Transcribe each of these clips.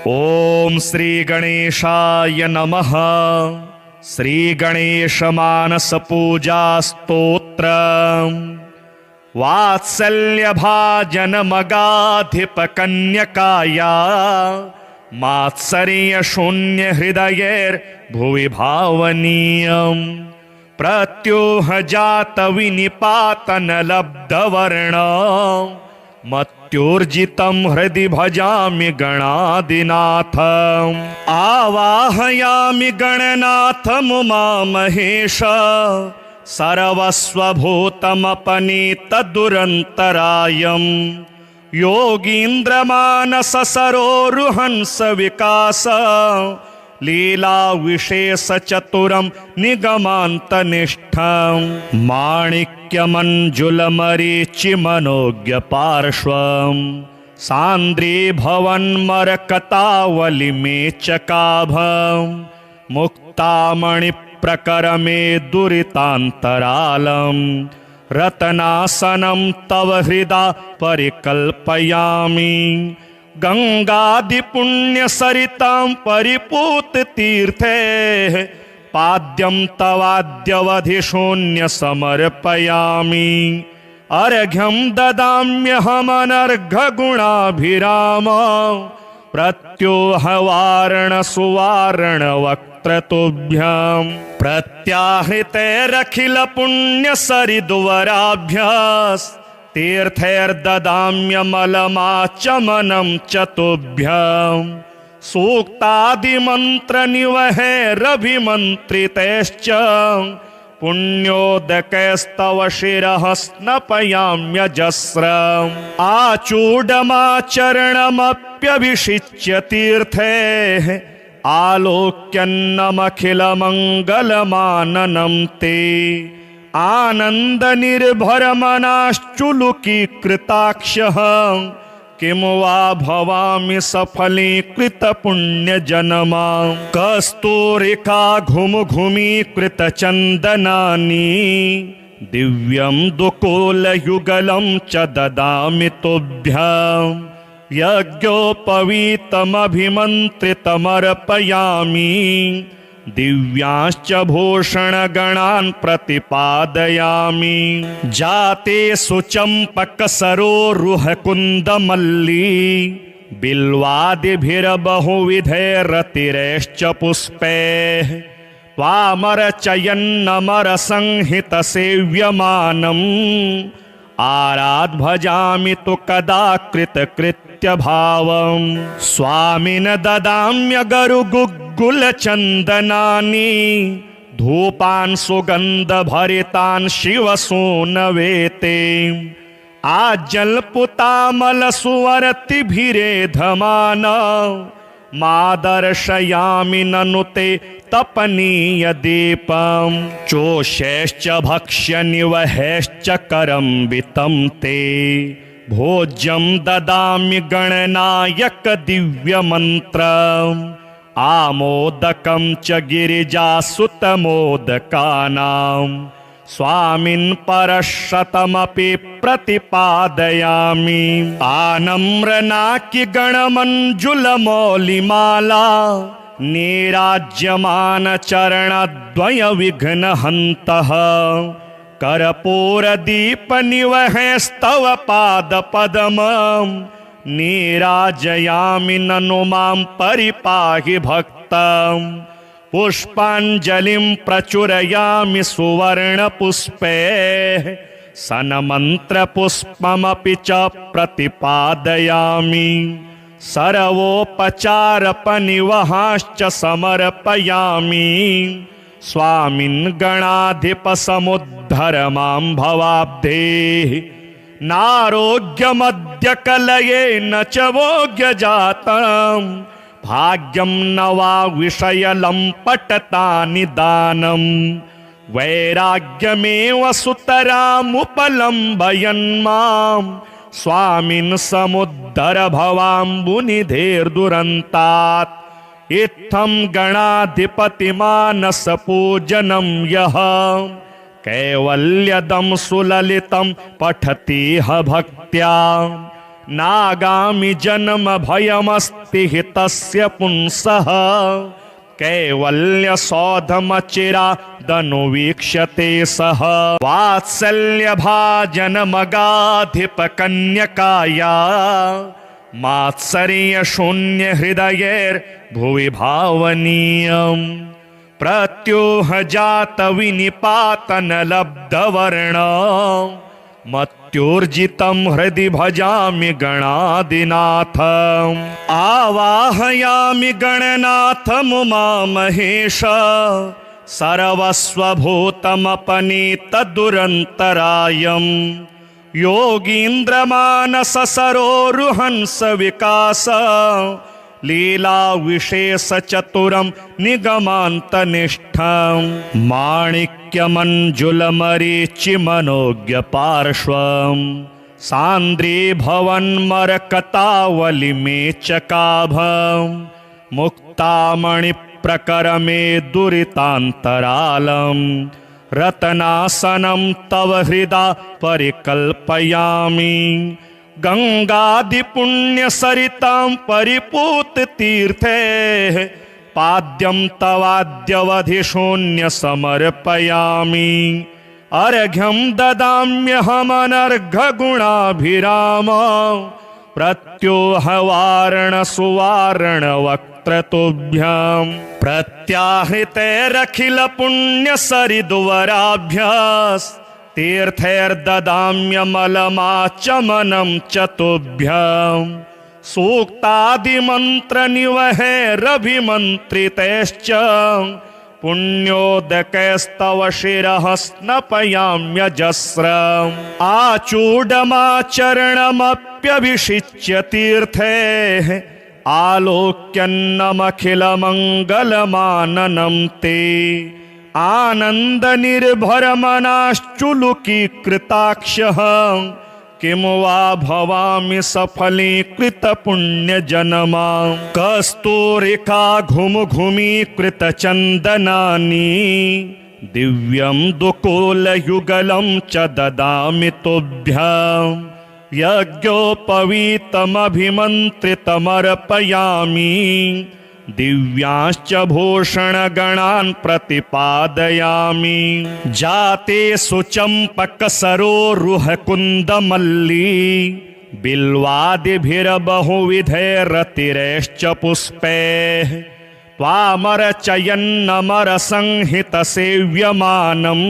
ओम श्री गणेशाय नमः। श्री गणेश मानस पूजा स्तोत्र। वात्सल्य भाजन मगाधिप कन्यकाया मात्सर्य शून्य हृदयेर भुवि भावनीयम्। प्रत्योह जात विनिपातन लब्धवर्ण मत्योर्जितं हृदि भजामि गणादिनाथ। आवाहयामि गणनाथमुमा महेश सर्वस्वभूतमपनीतदुरन्तरायम्। योगीन्द्रमानस सरोरुहंस विकास लीला विशेष चतुरं निगमान्तनिष्ठं। माणिक्यमञ्जुलमरीचि मनोज्ञ पार्श्वं सान्द्री भवन्मरकतावलि मेचकाभं। मुक्तामणिप्रकरमे दुरितान्तरालं रत्नासनं तव हृदा परिकल्पयामि। गंगादिपुण्यसरितां परिपूत तीर्थे पाद्यं तवाद्यवधिशून्य समर्पयामि। अर्घ्यं ददाम्यहमनर्घगुणाभिराम प्रत्योहवारण सुवारण वक्त्रतुभ्यं। प्रत्याहृतेरखिल पुण्यसरिद्वराभ्यास तीर्थैर्ददाम्यमलमाचमनं चतुभ्यं। सूक्तादिमन्त्रनिवहैरभिमन्त्रितैश्च पुण्योदकैस्तव शिरः स्नपयाम्यजस्रम्। आचूडमाचरणमप्यभिषिच्य तीर्थैः आलोक्यन्नमखिलमङ्गलमाननं ते। आनन्दनिर्भरमनाश्चुलुकीकृताक्षः किं वा भवामि सफलीकृतपुण्यजनमा। कस्तूरिका घुमघुमीकृतचन्दनानि दिव्यं दुकूलयुगलं च ददामि तुभ्यम्। यज्ञोपवीतमभिमन्त्रितमर्पयामि दिव्यांश्च भूषणगणान् प्रतिपादयामि। जाते सुचम्पकसरोरुहकुन्दमल्ली बिल्वादिभिर्बहुविधैरतिरैश्च पुष्पैः त्वामर्चयन्नमरसंहितसेव्यमानम्। आराध् भजामि तु कदा कृतकृत्यभावम्। स्वामिन् ददाम्यगरुगुग्गुलचन्दनानि धूपान् सुगन्धभरितान् शिवसूनवेते। आजल्पुतामलसुवर्तिभिरेधमान मादर्शयामि ननु ते तपनीयदीपं। चोषैश्च भक्ष्यनिवहैश्च करम्बितं ते भोज्यं ददामि गणनायक दिव्यमन्त्रम्। आमोदकं च गिरिजासुतमोदकानां स्वामिन् परशतमपि प्रतिपादयामि। आनम्रनाकिगणमञ्जुलमौलिमाला नीराज्यमानचरणद्वयविघ्नहन्तः कर्पूरदीपनिवहैस्तव पादपद्मं। नीराजयामि ननु मां परिपाहि भक्तं। पुष्पाञ्जलिं प्रचुरयामि सुवर्णपुष्पैः सन्मन्त्रपुष्पमपि च प्रतिपादयामि। सर्वोपचारपनिवहाश्च समर्पयामि। स्वामिन् गणाधिपसमुद्धर मां भवाब्धेः। नारोग्यमद्य कलयेन च भोग्यजातम्। भाग्यं न वा विषयलम्पटतानि दानम्। वैराग्यमेव सुतरामुपलम्बयन् माम्। स्वामिन् समुद्धर भवाम्बुनिधेर्दुरन्तात्। इत्थं गणाधिपतिमानसपूजनं यः कैवल्यदं सुललितं पठतीह भक्त्या। नागामि जन्म भयमस्ति हि तस्य पुंसः कैवल्य सौधमचिरादनुवीक्ष्यते सः वात्सल्य भाजन मगाधिप कन्यकाया मात्सर्य शून्य हृदयैर्भुवि भावनीयम् प्रत्योह जात विनिपातन लब्धवर्ण मत्योर्जितं हृदि भजामि गणादिनाथ आवाहयामि गणनाथमुमा महेश सर्वस्वभूतमपनीतदुरन्तरायम् योगीन्द्रमानस सरोरुहंस विकास लीला विशेष चतुरम निगमान्तनिष्ठं माणिक्यमञ्जुलमरीचि मनोज्ञ पार्श्वं सान्द्री भवन्मरकतावलिमेचकाभं मुक्तामणिप्रकरमे दुरितान्तरालं रत्नासनं तव हृदा परिकल्पयामि गंगादिपुण्यसरितां परिपूत तीर्थे पाद्यं तवाद्यवधिशून्य समर्पयामि अर्घ्यं ददाम्यहमनर्घगुणाभिराम प्रत्योहवारण सुवारण वक्त्रतुभ्यं प्रत्याहृतैरखिल पुण्यसरिद्वराभ्यास् तीर्थैर्ददाम्यमलमाचमनं चतुभ्यं सूक्तादिमन्त्रनिवहैरभिमन्त्रितैश्च पुण्योदकैस्तव शिरः स्नपयाम्यजस्रम् आचूडमाचरणमप्यभिषिच्य तीर्थैः आलोक्यन्नमखिलमङ्गलमाननं ते आनंद निर्भर मनाश्चुलुकीकृताक्षः किं वा भवामि सफलीकृत पुण्य जनमा कस्तूरिका घुम घुमीकृत चंदनानि दिव्यं दुकूल युगलं च ददामि तुभ्यं यज्ञोपवीतमभिमन्त्रितमर्पयामि दिव्यांश्च भूषणगणान् प्रतिपादयामि जाते सुचम्पकसरोरुहकुन्दमल्ली बिल्वादिभिर्बहुविधैरतिरैश्च पुष्पैः त्वामरचयन्नमरसंहितसेव्यमानम्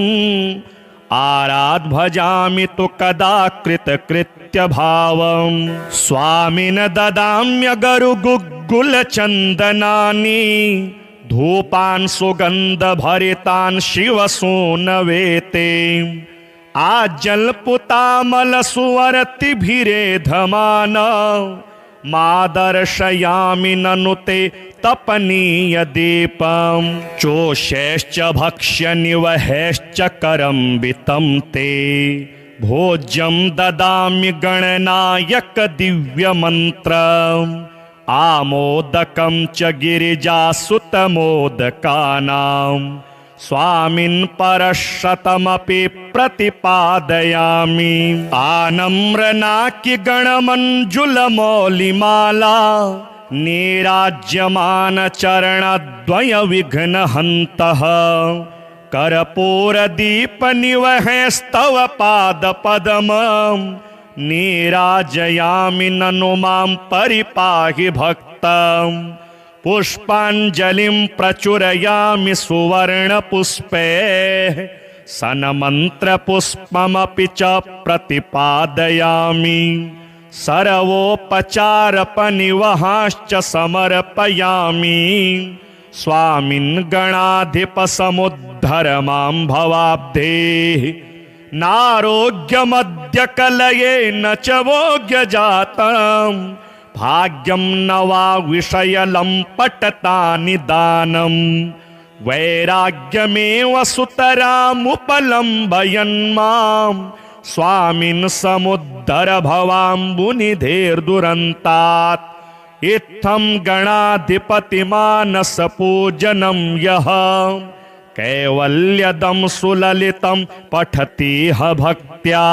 आराध भजामि तु कदा कृतकृत्यभावम् स्वामिन ददाम्यगरुगुग्गुलचन्दनानि धूपान् सुगन्धभरितान् शिवसूनवेते आजल्पुतामलसुवर्तिभिरेधमान मादर्शयामि ननु ते तपनीय दीपं चोषैश्च भक्ष्यनिवहैश्च करम्बितं ते भोज्यं ददामि गणनायक दिव्यमन्त्रम् आमोदकं च गिरिजासुतमोदकानां स्वामिन् परशतमपि प्रतिपादयामि आनम्रनाकि गणमञ्जुलमौलिमाला नीराज्यमान चरणद्वय विघ्नहन्तः कर्पूरदीपनिवहैस्तव पादपद्मम् नीराजयामि ननु मां परिपाहि भक्तम् पुष्पाञ्जलिं प्रचुरयामि सुवर्णपुष्पैः सन्मन्त्रपुष्पमपि च प्रतिपादयामि सर्वोपचारपनिवहाश्च समर्पयामि स्वामिन् गणाधिपसमुद्धर मां भवाब्धेः नारोग्यमद्य कलये न च भोग्यजातम् भाग्यं न वा विषयलम्पटता निदानम् वैराग्यमेव सुतरामुपलम्बयन् मां स्वामिन् समुद्धर भवाम्बुनिधेर्दुरन्तात् इत्थं गणाधिपतिमानसपूजनं यः कैवल्यदं सुललितं पठतीह भक्त्या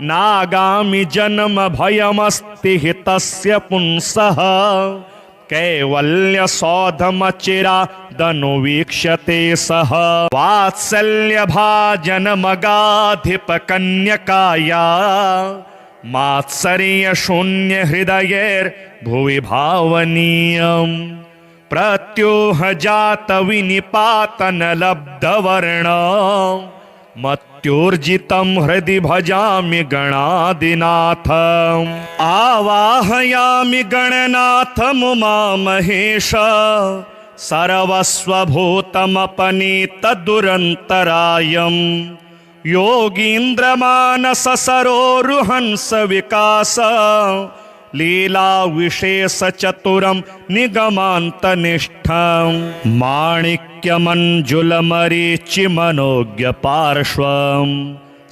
नागामि जन्म भयमस्ति हि तस्य पुंसः कैवल्य सौधमचिरादनुवीक्ष्यते सः वात्सल्यभाजन मगाधिप कन्यकाया मात्सर्य शून्य हृदयैर्भुवि भावनीयम् प्रत्योह जात विनिपातन लब्धवर्ण मत्योर्जितं हृदि भजामि गणादिनाथ आवाहयामि गणनाथ मुमा महेश सर्वस्वभूतमपनीत दुरन्तरायम् योगीन्द्रमानस सरोरुहंस विकास लीला विशेष चतुरम निगमान्तनिष्ठं माणिक्यमञ्जुलमरीचि मनोज्ञ पार्श्वं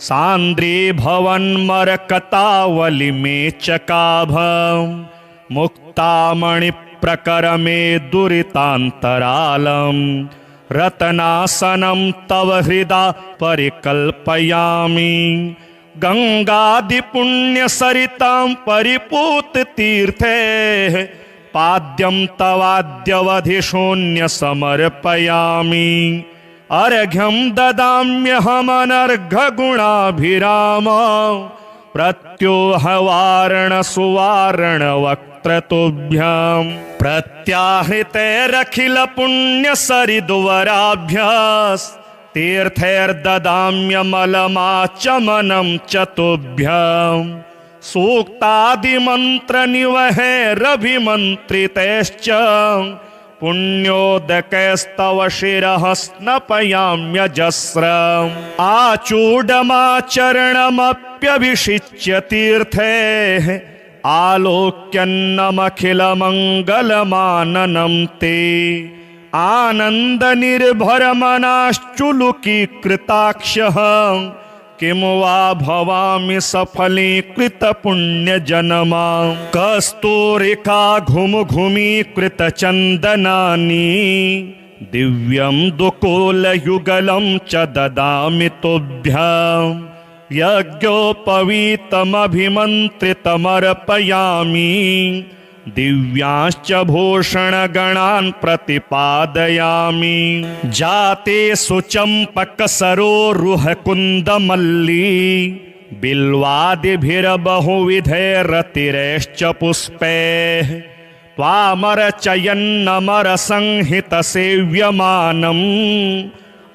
सान्द्री भवन्मरकतावलिमेचकाभं मुक्तामणिप्रकरमे दुरितान्तरालं रत्नासनं तव हृदा परिकल्पयामि गंगादिपुण्यसरितां परिपूत तीर्थे पाद्यं तवाद्यवधिशून्य समर्पयामि अर्घ्यं ददाम्यहमनर्घगुणाभिराम प्रत्योहवारण सुवारण वक्त्रतुभ्यं प्रत्याहृतैरखिल पुण्यसरिद्वराभ्यास् तीर्थैर्ददाम्यमलमाचमनं चतुभ्यं सूक्तादिमन्त्रनिवहैरभिमन्त्रितैश्च पुण्योदकैस्तव शिरः स्नपयाम्यजस्रम् आचूडमाचरणमप्यभिषिच्य तीर्थैः आलोक्यन्नमखिलमङ्गलमाननं ते आनंद निर्भर मनाश्चुलुकी कृताक्षः किं वा भवामि सफलीकृत पुण्य जनमा कस्तूरिका घुम घुमीकृत चंदनानि दिव्यं दुकूल युगलं च ददामि तुभ्यं यज्ञोपवीतमभिमन्त्रितमर्पयामि दिव्यांश्च भूषणगणान् प्रतिपादयामि जाते सुचम्पकसरोरुहकुन्दमल्ली बिल्वादिभिर्बहुविधैरतिरैश्च पुष्पैः त्वामरचयन्नमरसंहितसेव्यमानम्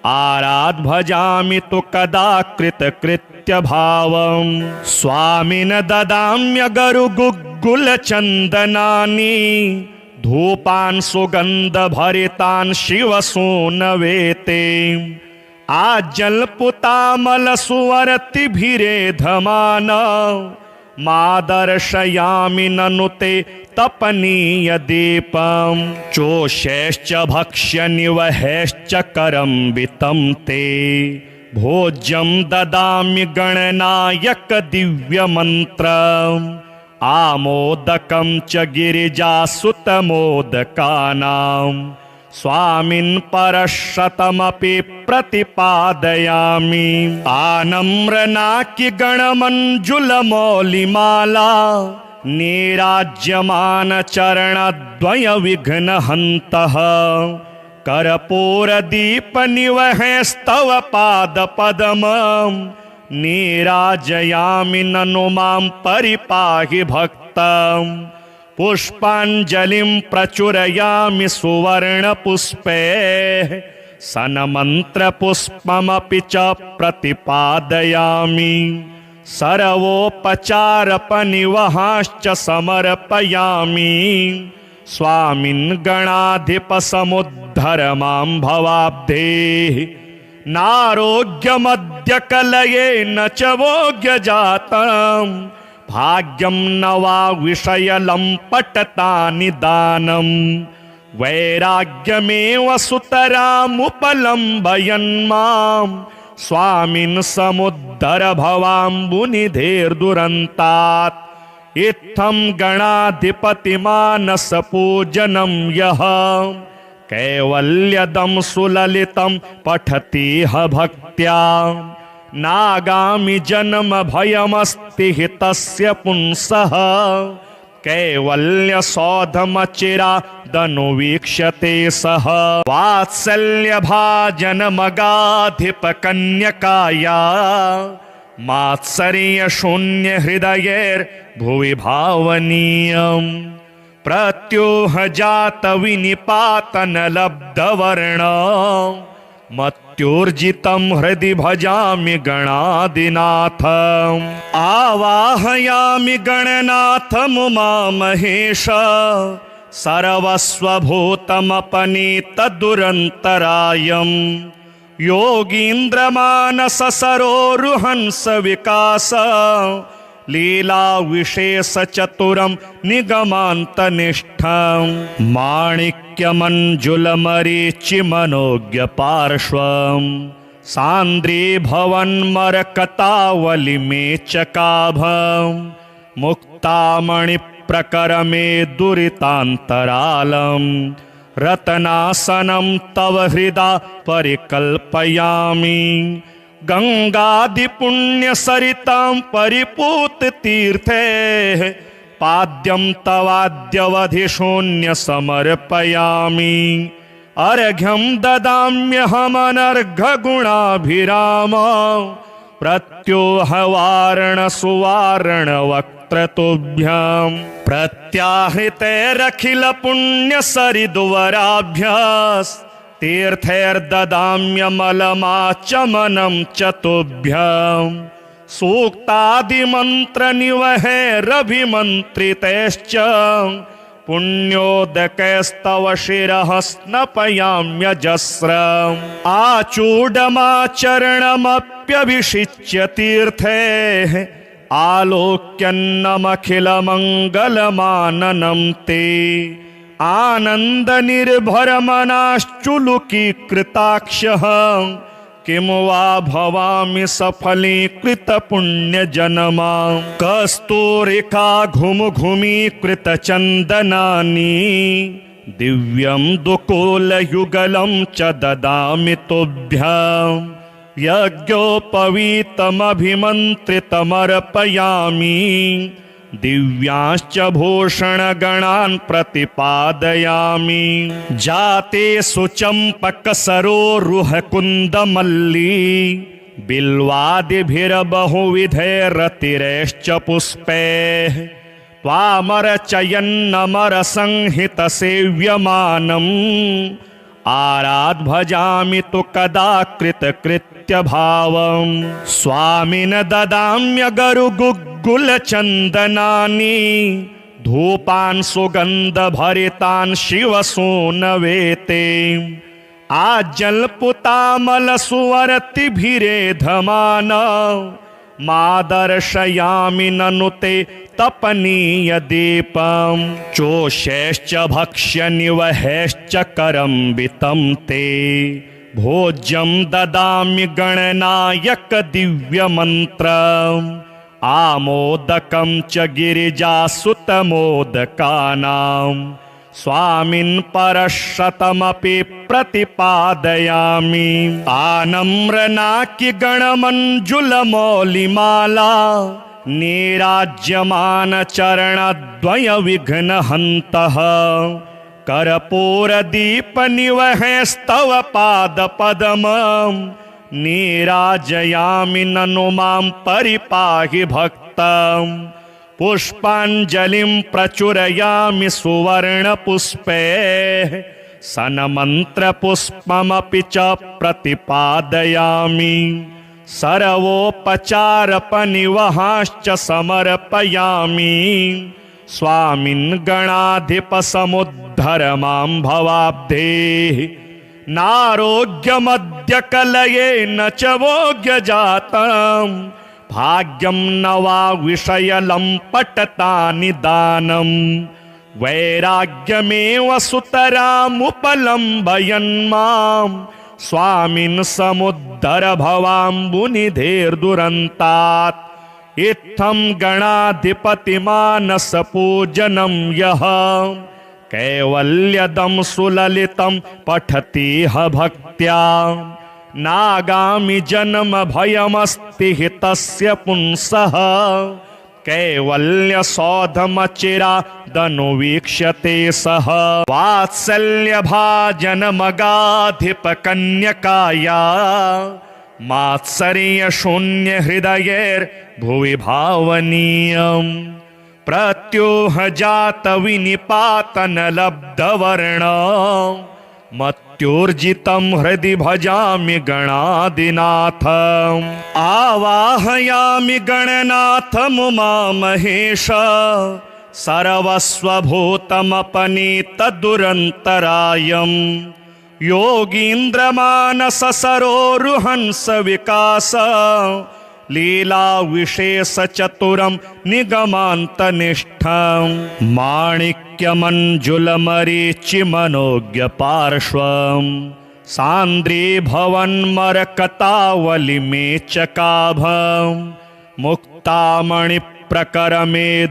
आराध भजामि तु कदा कृतकृत्यभावम् स्वामिन ददाम्यगरुगुग्गुलचन्दनानि धूपान् सुगन्धभरितान् शिवसूनवेते आजल्पुतामलसुवर्तिभिरेधमान मादर्शयामि ननु ते तपनीय दीपं चोषैश्च भक्ष्यनिवहैश्च करम्बितं ते भोज्यं ददामि गणनायक दिव्यमन्त्रम् आमोदकं च गिरिजासुतमोदकानां स्वामिन् परशतमपि प्रतिपादयामि आनम्रनाकि गणमञ्जुलमौलिमाला नीराज्यमान चरणद्वय विघ्नहन्तः कर्पूरदीपनिवहैस्तव पादपद्मम् नीराजयामि ननु मां परिपाहि भक्तम् पुष्पाञ्जलिं प्रचुरयामि सुवर्णपुष्पैः सन्मन्त्रपुष्पमपि च प्रतिपादयामि सर्वोपचारपनिवहाश्च समर्पयामि स्वामिन् गणाधिपसमुद्धर मां भवाब्धेः नारोग्यमद्य कलये न च भोग्यजातं भाग्यं न वा विषयलम्पटता निदानं वैराग्यमेव सुतरामुपलम्बयन् मां स्वामिन् समुद्धर भवाम्बुनिधेर्दुरन्तात् इत्थं गणाधिपतिमानसपूजनं यः कैवल्यदं सुललितं पठति ह भक्त्या नागामि जन्म भयमस्ति हि तस्य पुंसः कैवल्य सौधमचिरादनुवीक्ष्यते सः वात्सल्यभाजन मगाधिप कन्यकाया मात्सर्य शून्य हृदयैर्भुवि भावनीयम् प्रत्योह जात विनिपातन लब्धवर्ण मत्योर्जितं हृदि भजामि गणादिनाथम् आवाहयामि गणनाथमुमामहेश सर्वस्वभूतमपनीतदुरन्तरायम् योगीन्द्रमानस सरोरुहंस विकास लीला विशेष चतुरं निगमान्तनिष्ठं माणिक्यमञ्जुलमरीचि मनोज्ञ पार्श्वं सान्द्री भवन्मरकतावलिमेचकाभं मुक्तामणिप्रकरमे दुरितान्तरालं रत्नासनं तव हृदा परिकल्पयामि गंगादिपुण्यसरितां परिपूततीर्थे पाद्यं तवाद्यवधिशून्य समर्पयामि अर्घ्यं ददाम्यहमनर्घगुणाभिराम प्रत्योहवारण सुवारण वक्त्रतुभ्यं प्रत्याहृतैरखिल पुण्यसरिद्वराभ्यास् तीर्थैर्ददाम्यमलमाचमनं च तुभ्यं सूक्तादिमन्त्रनिवहैरभिमन्त्रितैश्च पुण्योदकैस्तव शिरः स्नपयाम्यजस्रम् आचूडमाचरणमप्यभिषिच्य तीर्थैः आलोक्यन्नमखिलमङ्गलमाननं ते आनन्दनिर्भरमनाश्चुलुकीकृताक्षः किं वा भवामि सफलीकृतपुण्यजनमा कस्तूरिका घुमघुमीकृतचन्दनानि दिव्यं दुकूलयुगलं च ददामि तुभ्यं यज्ञोपवीतमभिमन्त्रितमर्पयामि दिव्यांश्च भूषणगणान् प्रतिपादयामि जाते सुचम्पकसरोरुहकुन्दमल्ली बिल्वादिभिर्बहुविधैरतिरैश्च पुष्पैः त्वामरचयन्नमरसंहितसेव्यमानम् आराध्भजामि तु कदा कृतकृत्यभावम् स्वामिन ददाम्यगरुगुग्गुलचन्दनानि धूपान् सुगन्धभरितान् शिवसूनवेते आजल्पुतामलसुवर्तिभिरेधमान मादर्शयामि ननु ते तपनीयदीपं चोषैश्च भक्ष्यनिवहैश्च करम्बितं ते भोज्यं ददामि गणनायक दिव्यमन्त्रम् आमोदकं च गिरिजासुतमोदकानां स्वामिन् परशतमपि प्रतिपादयामि आनम्रनाकि गणमञ्जुलमौलिमाला नीराज्यमान चरणद्वय विघ्नहन्तः कर्पूरदीपनिवहैस्तव पादपद्मं नीराजयामि ननु मां परिपाहि भक्तम् पुष्पाञ्जलिं प्रचुरयामि सुवर्णपुष्पैः सन्मन्त्रपुष्पमपि च प्रतिपादयामि सर्वोपचारपनिवहाश्च समर्पयामि स्वामिन् गणाधिपसमुद्धर मां भवाब्धेः नारोग्यमद्य कलये न च भोग्यजातम् भाग्यं न वा विषयलम्पटता निदानं वैराग्यमेव सुतरामुपलम्बयन् मां स्वामिन् समुद्धर भवाम्बुनिधेर्दुरन्तात् इत्थं गणाधिपतिमानसपूजनं यः कैवल्यदं सुललितं पठति ह भक्त्या नागामि जन्म भयमस्ति हि तस्य पुंसः कैवल्य सौधमचिरादनुवीक्ष्यते सः वात्सल्य भाजन मगाधिप कन्यकाया मात्सर्य शून्य हृदयैर्भुवि भावनीयम् प्रत्योह जात विनिपातन लब्धवर्ण मत्योर्जितं हृदि भजामि गणादिनाथम् आवाहयामि गणनाथमुमामहेश सर्वस्वभूतमपनीतदुरन्तरायम् योगीन्द्रमानस सरोरुहंस विकास लीला विशेष चतुरं निगमान्तनिष्ठं माणिक्यमञ्जुलमरीचि मनोज्ञ पार्श्वं सान्द्री भवन्मरकतावलिमेचकाभं मुक्तामणिप्रकरमे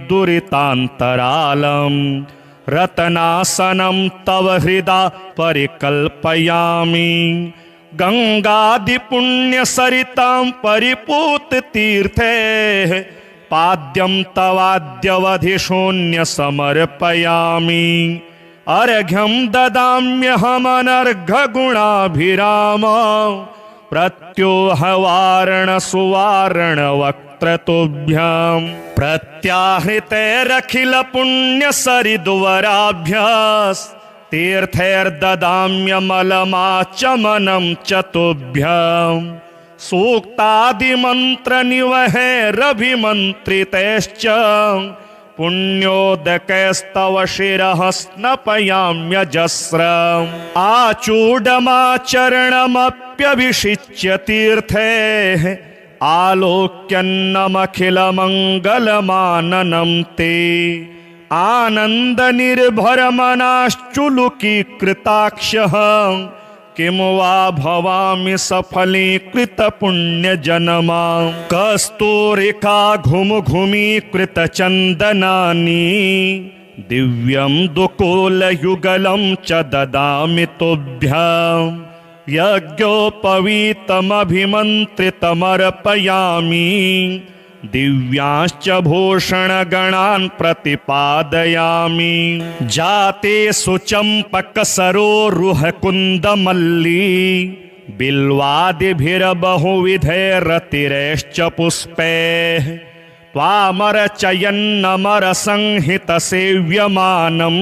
दुरितान्तरालं रत्नासनं तव हृदा परिकल्पयामि गंगादिपुण्यसरितां परिपूततीर्थे पाद्यं तवाद्यवधिशून्य समर्पयामि अर्घ्यं ददाम्यहमनर्घगुणाभिराम प्रत्योहवारण सुवारण वक्त्रतुभ्यं प्रत्याहृतैरखिल पुण्यसरिद्वराभ्यास् तीर्थैर्ददाम्यमलमाचमनं च तुभ्यं सूक्तादिमन्त्रनिवहैरभिमन्त्रितैश्च पुण्योदकैस्तव शिरः स्नपयाम्यजस्रम् आचूडमाचरणमप्यभिषिच्य तीर्थैः आलोक्यन्नमखिलमङ्गलमाननं ते आनंद निर्भर मनाश्चुलुकी कृताक्षः किम वा भवामि सफलीकृत पुण्य जनमा कस्तूरिका घुम घुमीकृत चंदनानि दिव्यं दुकूल युगलं च ददामि तुभ्यं यज्ञोपवीतमभिमन्त्रितमर्पयामि दिव्यांश्च भूषणगणान् प्रतिपादयामि जाते सुचम्पकसरोरुहकुन्दमल्ली बिल्वादिभिर्बहुविधैरतिरैश्च पुष्पैः त्वामरचयन्नमरसंहितसेव्यमानम्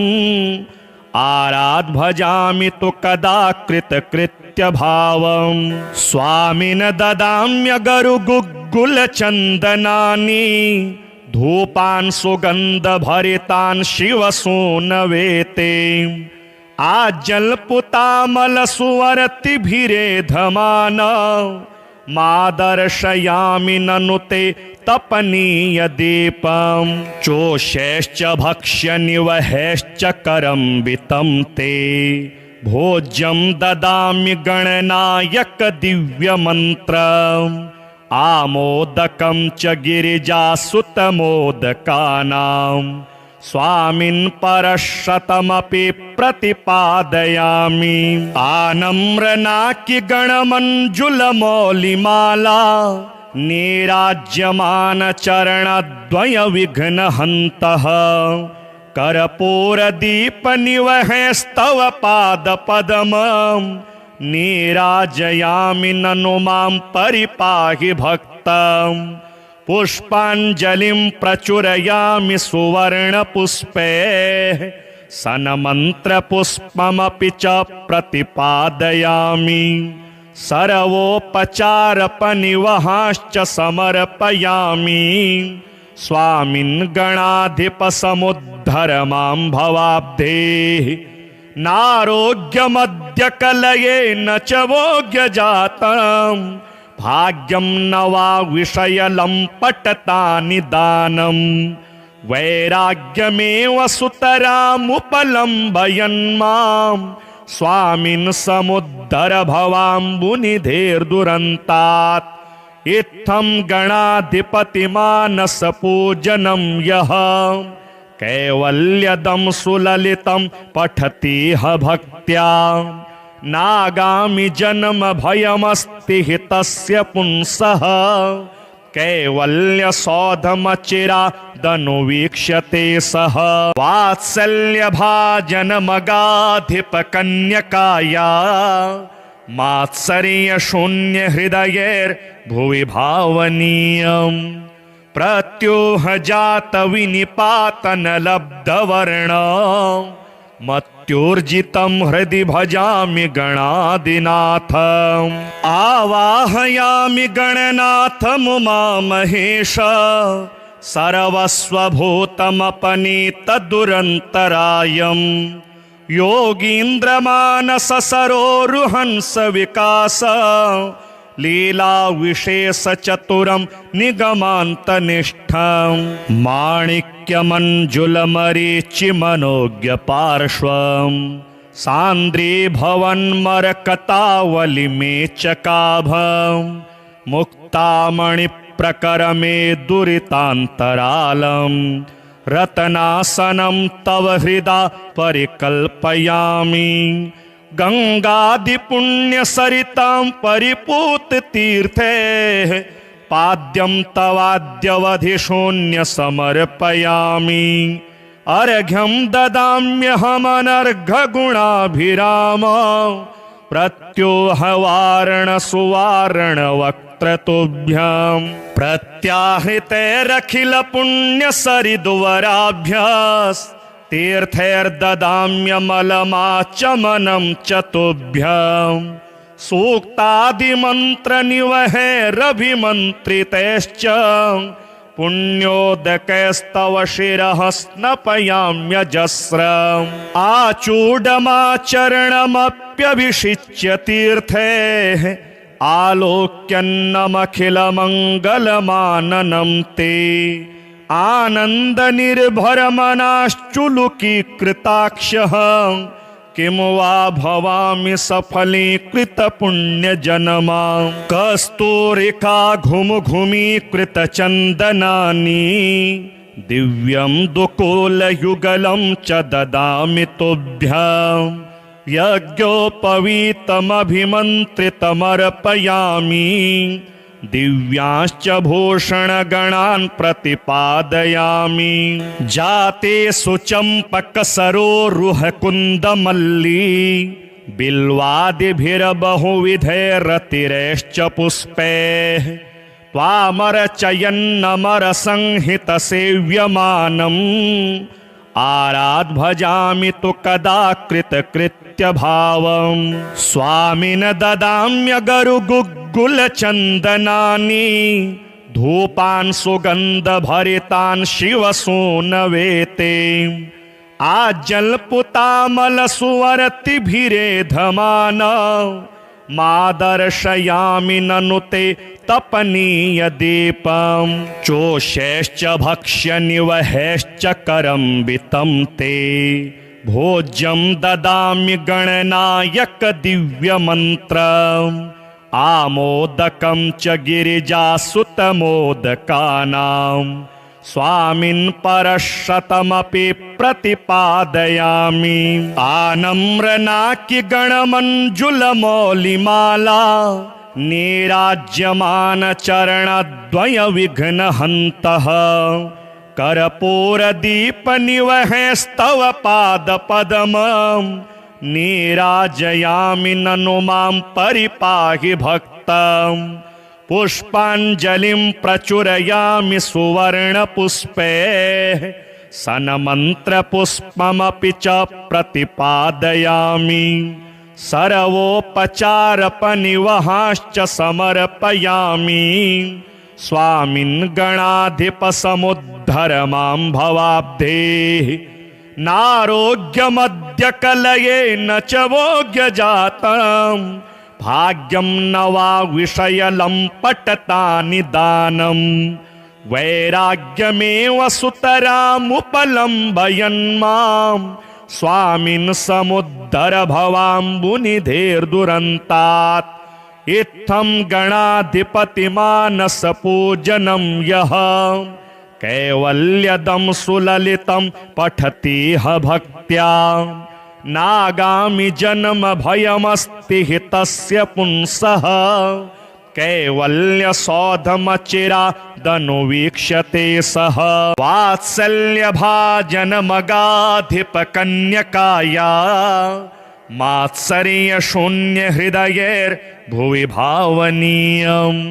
आराध् भजामि तु कदा कृतकृत्यभावम् स्वामिन ददाम्यगरुगुग्गुलचन्दनानि धूपान् सुगन्धभरितान् शिवसूनवेते आजल्पुतामलसुवर्तिभिरेधमान मादर्शयामि ननु ते तपनीय दीपं चोषैश्च भक्ष्य निवहैश्च करम्बितं ते भोज्यं ददामि गणनायक दिव्यमन्त्रम् आमोदकं च गिरिजासुतमोदकानां स्वामिन् परशतमपि प्रतिपादयामि आनम्रनाकि गणमञ्जुलमौलिमाला नीराज्यमान चरणद्वय विघ्नहन्तः कर्पूरदीपनिवहैस्तव पादपद्मं नीराजयामि ननु मां परिपाहि भक्तं पुष्पाञ्जलिं प्रचुरयामि सुवर्णपुष्पैः सन्मन्त्रपुष्पमपि च प्रतिपादयामि सर्वोपचारपनिवहाश्च समर्पयामि स्वामिन् गणाधिपसमुद्धर मां भवाब्धेः नारोग्यमद्य कलये न च भोग्यजातं भाग्यं न वा विषयलम्पटतानि दानं वैराग्यमेव सुतरामुपलम्बयन् मां स्वामिन् समुद्धर भवाम्बुनिधेर्दुरन्तात् इत्थं गणाधिपतिमानसपूजनं यः कैवल्यदं सुललितं पठति ह भक्त्या नागामि जन्म भयमस्ति हि तस्य पुंसः कैवल्य सौधमचिरादनुवीक्ष्यते सः वात्सल्यभाजन मगाधिप कन्यकाया मात्सर्य शून्य हृदयैर्भुवि भावनीयम् प्रत्योह जात विनिपातन लब्धवर्ण मत्योर्जितं हृदि भजामि गणादिनाथ आवाहयामि गणनाथ मुमामहेश सर्वस्वभूतमपनीत दुरन्तरायम् योगीन्द्रमानस सरोरुहंस विकास लीला विशेष चतुरं निगमान्तनिष्ठं माणिक्यमञ्जुलमरीचि मनोज्ञ पार्श्वं सान्द्रीभवन्मरकतावलिमेचकाभं मुक्तामणिप्रकरमे दुरितान्तरालं रतनासनं तव हृदा परिकल्पयामि गंगादिपुण्यसरितां परिपूततीर्थे पाद्यं तवाद्यवधिशून्य समर्पयामि अर्घ्यं ददाम्यहमनर्घगुणाभिराम प्रत्योहवारण सुवारण वक्त्रतुभ्यं प्रत्याहृतैरखिल पुण्यसरिद्वराभ्यास् तीर्थैर्ददाम्यमलमाचमनं च तुभ्यं सूक्तादिमन्त्रनिवहैरभिमन्त्रितैश्च पुण्योदकैस्तव शिरः स्नपयाम्यजस्रम् आचूडमाचरणमप्यभिषिच्य तीर्थैः आलोक्यन्नमखिलमङ्गलमाननं ते आनंद निर्भर मनाश्चुलुकीकृताक्षः किं वा भवामि सफलीकृत पुण्यजनमा कस्तूरिका घुमघुमीकृत चन्दनानि दिव्यं दुकूलयुगलं च ददामि तुभ्यं यज्ञोपवीतमभिमन्त्रितमर्पयामि दिव्यांश्च भूषणगणान् प्रतिपादयामि जाते सुचम्पकसरोरुहकुन्दमल्ली बिल्वादिभिर्बहुविधैरतिरैश्च पुष्पैः त्वामरचयन्नमरसंहितसेव्यमानम् आराध् भजामि तु कदा कृतकृत्यभावं स्वामिन् ददाम्यगरुगुग्गुलचन्दनानि धूपान् सुगन्धभरितान् शिवसूनवेते आजल्पुतामलसुवर्तिभिरेधमान मादर्शयामि ननु ते तपनीय दीपं चोषैश्च भक्ष्यनिवहैश्च करम्बितं ते भोज्यं ददामि गणनायक दिव्यमन्त्रम् आमोदकं च गिरिजासुतमोदकानां स्वामिन् परशतमपि प्रतिपादयामि आनम्रनाकि गणमञ्जुलमौलिमाला नीराज्यमान चरणद्वय विघ्नहन्तः कर्पूरदीपनिवहैस्तव पादपद्मं नीराजयामि ननु मां परिपाहि भक्तं पुष्पाञ्जलिं प्रचुरयामि सुवर्णपुष्पैः सन्मन्त्रपुष्पमपि च प्रतिपादयामि सर्वोपचारपनिवहाश्च समर्पयामि स्वामिन् गणाधिपसमुद्धर मां भवाब्धेः नारोग्यमद्य कलयेन च भोग्यजातं भाग्यं न वा विषयलं पटतानि दानं वैराग्यमेव सुतरामुपलम्बयन् मां स्वामिन् समुद्धर भवाम्बुनिधेर्दुरन्तात् इत्थं गणाधिपतिमानसपूजनं यः कैवल्यदं सुललितं पठति ह भक्त्या नागामि जन्म भयमस्ति हि तस्य पुंसः कैवल्यसौधमचिरादनुवीक्ष्यते सः वात्सल्यभाजनमगाधिपकन्यकाया मात्सर्यशून्यहृदयैर्भुवि भावनीयम्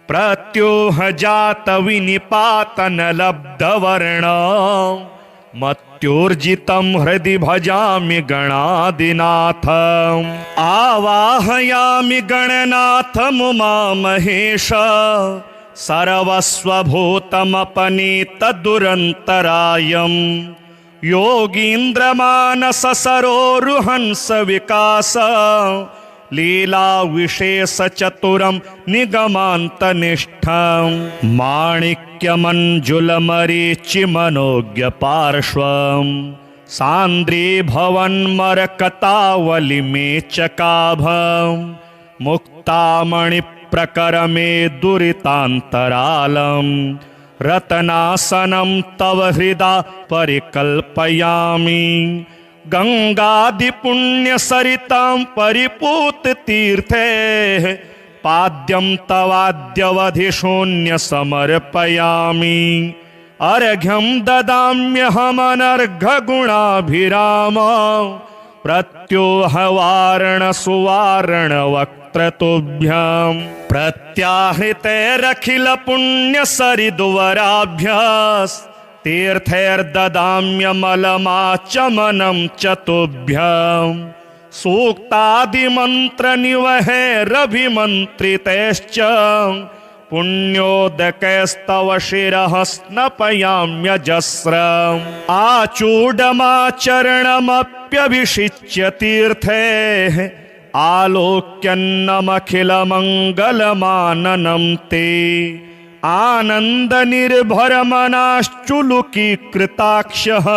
प्रत्युहजातविनिपातनलब्धवर्ण मत्योर्जितं हृदि भजामि गणादिनाथ आवाहयामि गणनाथमुमामहेश सर्वस्वभूतमपनीतदुरन्तरायम् योगीन्द्रमानससरोरुहंस विकास लीला विशेष चतुरं निगमान्तनिष्ठं माणिक्यमञ्जुलमरीचिमनोज्ञ पार्श्वं सान्द्रीभवन्मरकतावलिमेचकाभं मुक्तामणिप्रकरमे दुरितान्तरालं रतनासनं तव हृदा परिकल्पयामि गंगादिपुण्यसरितां परिपूततीर्थे पाद्यं तवाद्यवधिशून्य समर्पयामि अर्घ्यं ददाम्यहमनर्घगुणाभिराम प्रत्योहवारणसुवारणवक्त्रतुभ्यं प्रत्याहृतैरखिलपुण्यसरिद्वराभ्यास् तीर्थैर्ददाम्यमलमाचमनं च तुभ्यं सूक्तादिमन्त्रनिवहैरभिमन्त्रितैश्च पुण्योदकैस्तव शिरः स्नपयाम्यजस्रम् आचूडमाचरणमप्यभिषिच्य तीर्थैः आलोक्यन्नमखिलमङ्गलमाननं ते आनन्दनिर्भरमनाश्चुलुकीकृताक्षः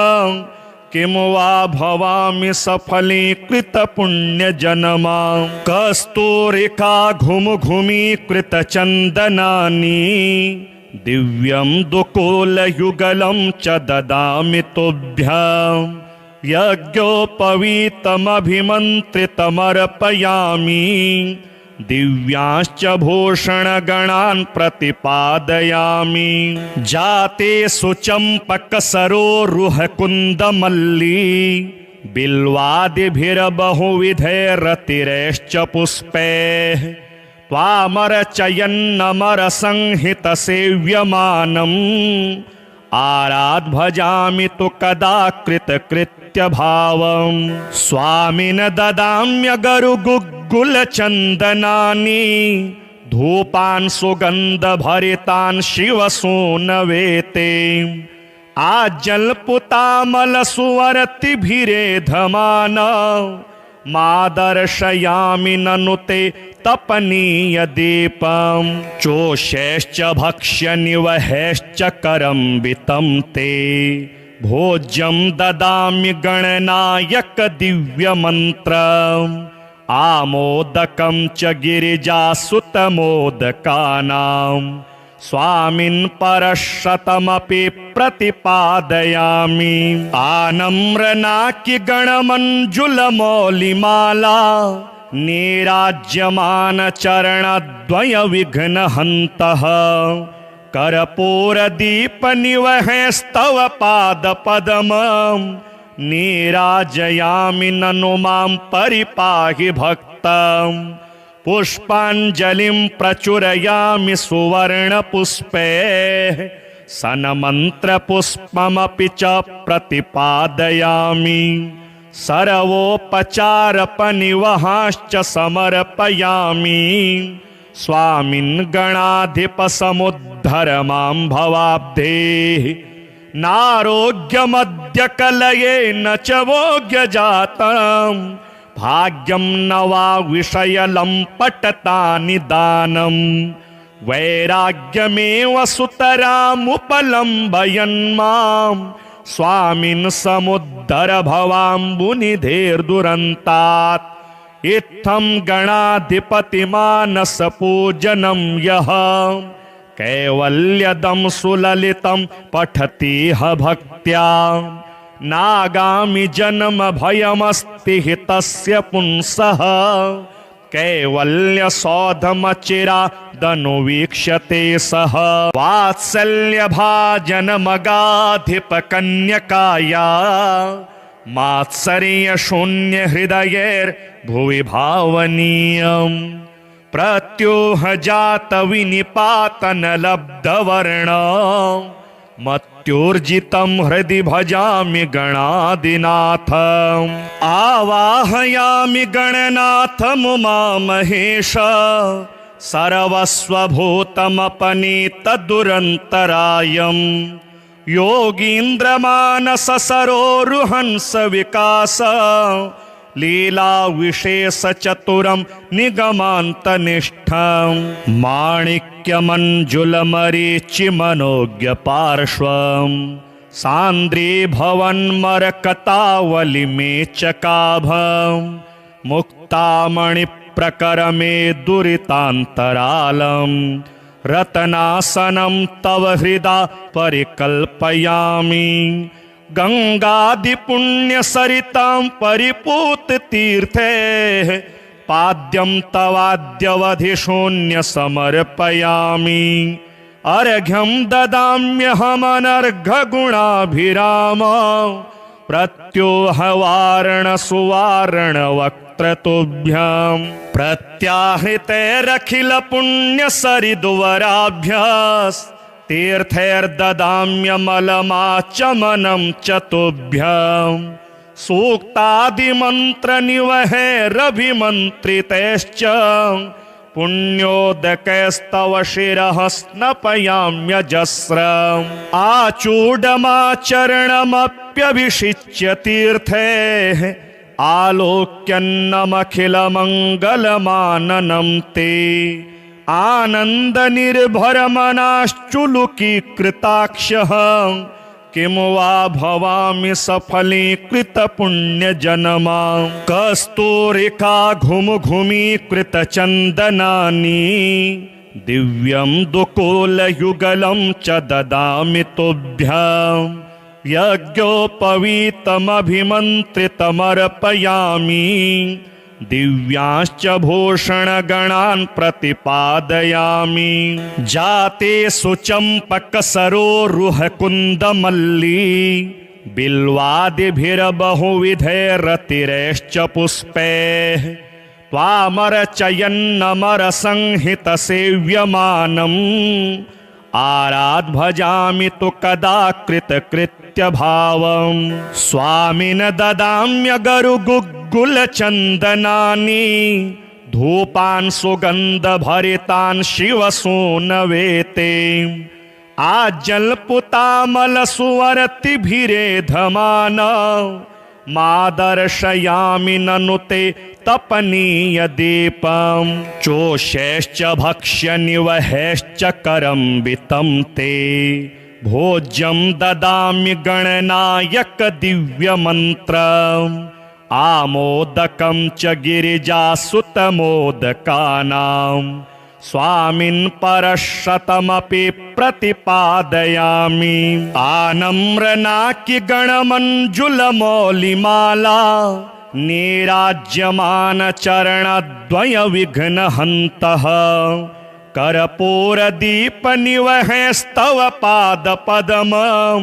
किं वा भवामि सफलीकृतपुण्यजनमा कस्तूरिका घुमघुमीकृतचन्दनानि दिव्यं दुकूलयुगलं च ददामि तुभ्यं यज्ञोपवीतमभिमन्त्रितमर्पयामि दिव्यांश्च भूषणगणान् प्रतिपादयामि जाते सुचम्पकसरोरुहकुन्दमल्ली बिल्वादिभिर्बहुविधैरतिरैश्च पुष्पैः त्वामरचयन्नमरसंहितसेव्यमानम् आराध्भजामि तु कदा कृतकृत्यभावं स्वामिन ददाम्यगरुगुग्गुलचन्दनानि धूपान् सुगन्धभरितान् शिवसूनवेते आजल्पुतामलसुवर्तिभिरेधमान मादर्शयामि ननु ते तपनीयदीपं चोषैश्च भक्ष्यनिवहैश्च करम्बितं ते भोज्यं ददामि गणनायक दिव्यमन्त्रम् आमोदकं च गिरिजासुतमोदकानां स्वामिन् परशतमपि प्रतिपादयामि आनम्रनाकिगणमञ्जुलमौलिमाला नीराज्यमानचरणद्वयविघ्नहन्तः कर्पूरदीपनिवहैस्तव पादपद्मं नीराजयामि ननु मां परिपाहि भक्तं पुष्पाञ्जलिं प्रचुरयामि सुवर्णपुष्पैः सन्मन्त्रपुष्पमपि च प्रतिपादयामि सर्वोपचारपनिवहाश्च समर्पयामि स्वामिन् गणाधिपसमुद्धर मां भवाब्धेः नारोग्यमद्य कलयेन च भोग्यजातं भाग्यं न वा विषयलम्पटतानि दानं वैराग्यमेव सुतरामुपलम्बयन् मां स्वामिन् समुद्धर भवाम्बुनिधेर्दुरन्तात् इत्थं गणाधिपतिमानसपूजनं यः कैवल्यदं सुललितं पठति ह भक्त्या नागामि जन्म भयमस्ति हि तस्य पुंसः कैवल्यसौधमचिरादनुवीक्ष्यते सः वात्सल्यभाजनमगाधिपकन्यकाया मात्सर्यशून्यहृदयैर्भुवि भावनीयम् प्रत्युहजातविनिपातनलब्धवर्ण मत्योर्जितं हृदि भजामि गणादिनाथ आवाहयामि गणनाथमुमामहेश सर्वस्वभूतमपनीतदुरन्तरायम् योगीन्द्रमानससरोरुहंस विकास लीला विशेष चतुरं निगमान्तनिष्ठं माणिक्यमञ्जुलमरीचिमनोज्ञ पार्श्वं सान्द्री भवन्मरकतावलिमेचकाभं मुक्तामणिप्रकरमे दुरितान्तरालं रत्नासनं तव हृदा परिकल्पयामि गंगादिपुण्यसरितां परिपूततीर्थे पाद्यं तवाद्यवधिशून्य समर्पयामि अर्घ्यं ददाम्यहमनर्घगुणाभिराम प्रत्योहवारणसुवारणवक्त्रतुभ्यं प्रत्याहृतैरखिलपुण्यसरिद्वराभ्यास् तीर्थैर्ददाम्यमलमाचमनं च तुभ्यं सूक्तादिमन्त्रनिवहैरभिमन्त्रितैश्च पुण्योदकैस्तव शिरः स्नपयाम्यजस्रम् आचूडमाचरणमप्यभिषिच्य तीर्थैः आलोक्यन्नमखिलमङ्गलमाननं ते आनन्दनिर्भरमनाश्चुलुकीकृताक्षः किं वा भवामि सफलीकृतपुण्यजनमा कस्तूरिका घुमघुमीकृतचन्दनानि दिव्यं दुकूलयुगलं च ददामि तुभ्यं यज्ञोपवीतमभिमन्त्रितमर्पयामि दिव्यांश्च भूषणगणान् प्रतिपादयामि जाते सुचम्पकसरोरुहकुन्दमल्ली बिल्वादिभिर्बहुविधैरतिरैश्च पुष्पैः त्वामरचयन्नमरसंहितसेव्यमानम् आराध् भजामि तु कदा कृतकृत्यभावम् स्वामिन् ददाम्यगरुगुग्गुलचन्दनानि धूपान् सुगन्धभरितान् शिवसूनवेते आजल्पुतामलसुवर्तिभिरेधमान मादर्शयामि ननु ते तपनीयदीपं चोषैश्च भक्ष्यनिवहैश्च करम्बितं ते भोज्यं ददामि गणनायक दिव्यमन्त्रम् आमोदकं च गिरिजासुतमोदकानां स्वामिन् परशतमपि प्रतिपादयामि आनम्रनाकिगणमञ्जुलमौलिमाला नीराज्यमानचरणद्वयविघ्नहन्तः कर्पूरदीपनिवहैस्तव पादपद्मं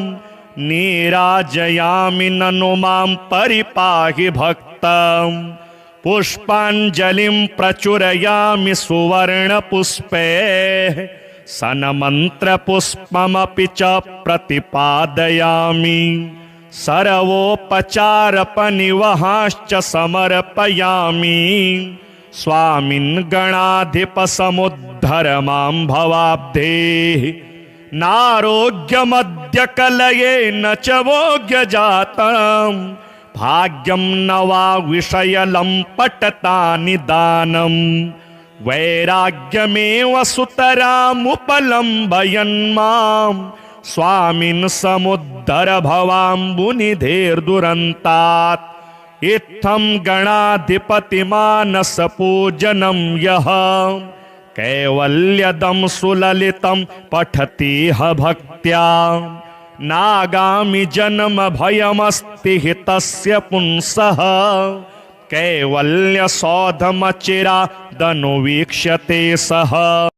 नीराजयामि ननु मां परिपाहि भक्तम् पुष्पाञ्जलिं प्रचुरयामि सुवर्णपुष्पैः सन्मन्त्रपुष्पमपि च प्रतिपादयामि सर्वोपचारपनिवहाश्च समर्पयामि स्वामिन् गणाधिपसमुद्धर मां भवाब्धेः नारोग्यमद्य कलये न च भोग्यजातम् भाग्यं न वा विषयलं पटतानि दानं वैराग्यमेव सुतरामुपलम्बयन् मां स्वामिन् समुद्धर भवाम्बुनिधेर्दुरन्तात् इत्थं गणाधिपतिमानसपूजनं यः कैवल्यदं सुललितं पठतीह भक्त्या नागामि जन्म भयमस्ति हि तस्य पुंसः कैवल्य सौधमचिरादनुवीक्ष्यते सः।